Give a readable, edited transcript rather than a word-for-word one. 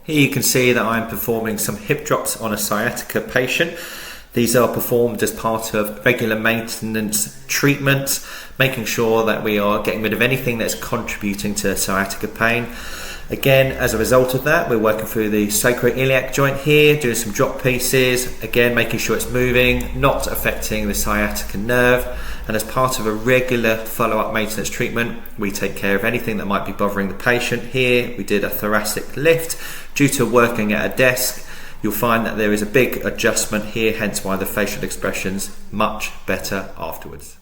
Here you can see that I'm performing some hip drops on a sciatica patient. These are performed as part of regular maintenance treatments, making sure that we are getting rid of anything that's contributing to sciatica pain. Again, as a result of that, we're working through the sacroiliac joint here, doing some drop pieces, again making sure it's moving, not affecting the sciatica nerve. And as part of a regular follow-up maintenance treatment, we take care of anything that might be bothering the patient. Here we did a thoracic lift. Due to working at a desk, you'll find that there is a big adjustment here, hence why the facial expression's much better afterwards.